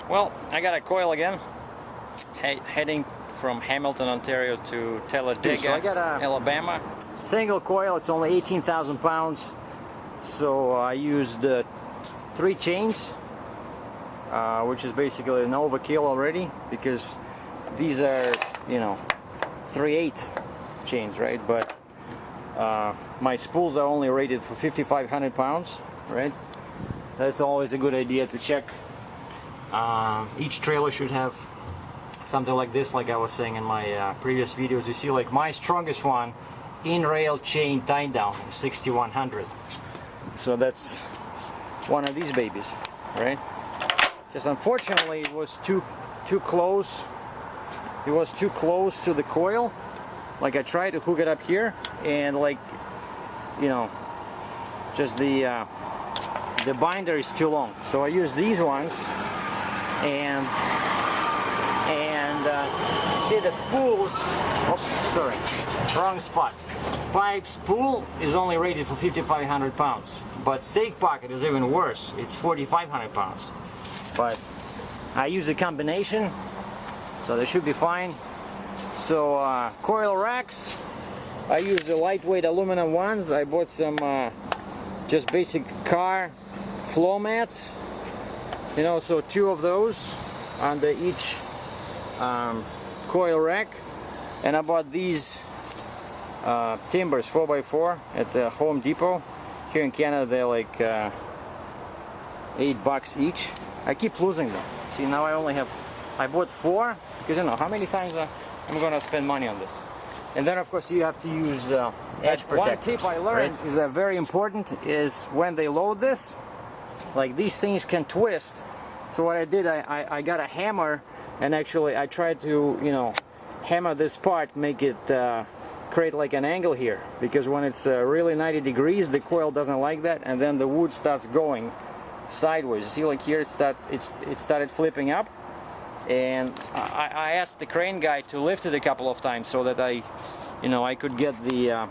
Well, I got a coil again, heading from Hamilton, Ontario to Talladega, so I got a Alabama. Single coil, it's only 18,000 pounds. So I used 3 chains, which is basically an overkill already, because these are, you know, 3/8 chains, right? But my spools are only rated for 5,500 pounds, right? That's always a good idea to check. Each trailer should have something like this, like I was saying in my previous videos. You see, like my strongest one, in rail chain tie down, 6,100. So that's one of these babies, right? Just unfortunately it was too close. It was too close to the coil. Like I tried to hook it up here, and like, you know, just the binder is too long. So I use these ones, and see the spools. Oops, sorry, wrong spot. Pipe spool is only rated for 5,500 pounds, but stake pocket is even worse. It's 4,500 pounds. But I use a combination, so they should be fine. So coil racks, I use the lightweight aluminum ones. I bought some just basic car floor mats, you know, so 2 of those under each coil rack. And I bought these timbers 4x4 at the Home Depot. Here in Canada they're like $8 each. I keep losing them. See, now I bought 4, because you know how many times I'm gonna spend money on this. And then of course you have to use edge protectors. One tip I learned, right, is that very important, is when they load this, like these things can twist. So what I did, I got a hammer, and actually I tried to, you know, hammer this part, make it create like an angle here, because when it's really 90 degrees the coil doesn't like that, and then the wood starts going sideways. You see, like here it started flipping up, and I asked the crane guy to lift it a couple of times so that I could get the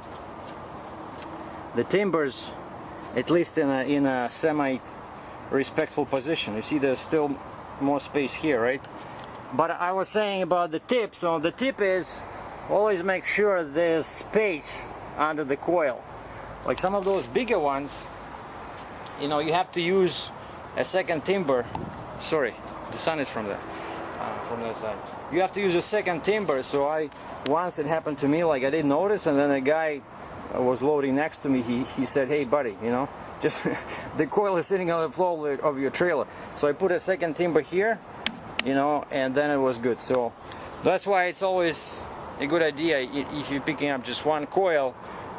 timbers at least in a semi respectful position. You see, there's still more space here, right? But I was saying about the tip. So the tip is always make sure there's space under the coil. Like some of those bigger ones, you know, you have to use a second timber. Sorry, the sun is from there, from that side. You have to use a second timber. So once it happened to me, like I didn't notice, and then a guy was loading next to me. He said, "Hey, buddy, you know, just the coil is sitting on the floor of your trailer." So I put a second timber here, you know, and then it was good. So that's why it's always a good idea, if you're picking up just one coil,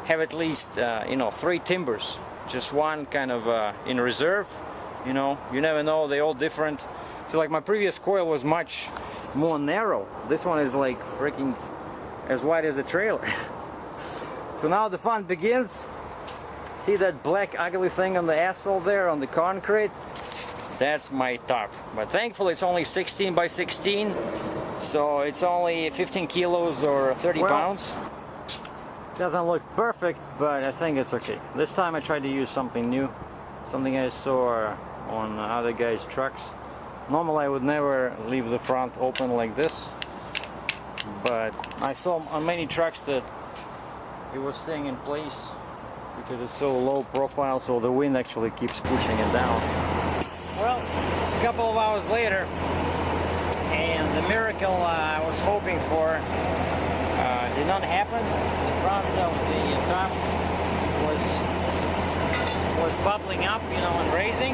have at least you know, 3 timbers, just one kind of in reserve. You know, you never know, they're all different. So like my previous coil was much more narrow. This one is like freaking as wide as a trailer. So now the fun begins. See that black ugly thing on the asphalt there, on the concrete? That's my top. But thankfully it's only 16 by 16, so it's only 15 kilos or 30 pounds. Doesn't look perfect, but I think it's okay. This time I tried to use something new, something I saw on other guys' trucks. Normally I would never leave the front open like this, but I saw on many trucks that it was staying in place because it's so low profile, so the wind actually keeps pushing it down. Well, it's a couple of hours later, and the miracle I was hoping for did not happen. The front of the top was bubbling up, you know, and raising.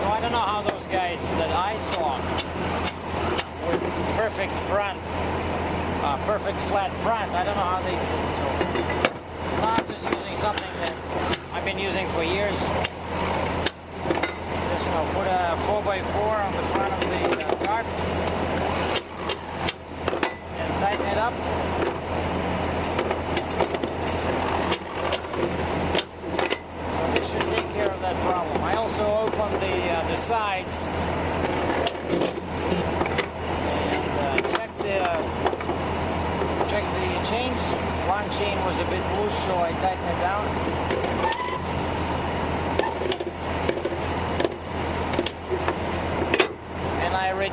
So I don't know how those guys that I saw with perfect front, perfect flat front, I don't know how they did it. So now I'm just using something that I've been using for years. Just, you know, put a 4x4 on the front of the cart and tighten it up. So this should take care of that problem. I also opened the sides and checked the chains. One chain was a bit loose, so I tightened it down.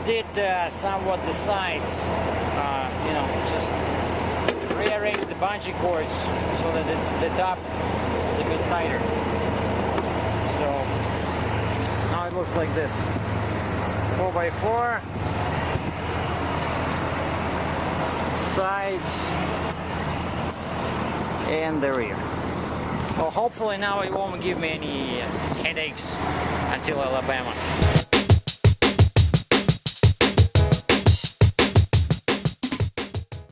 did somewhat the sides, you know, just rearranged the bungee cords so that the top is a bit tighter. So now it looks like this: 4x4, sides, and the rear. Well, hopefully now it won't give me any headaches until Alabama.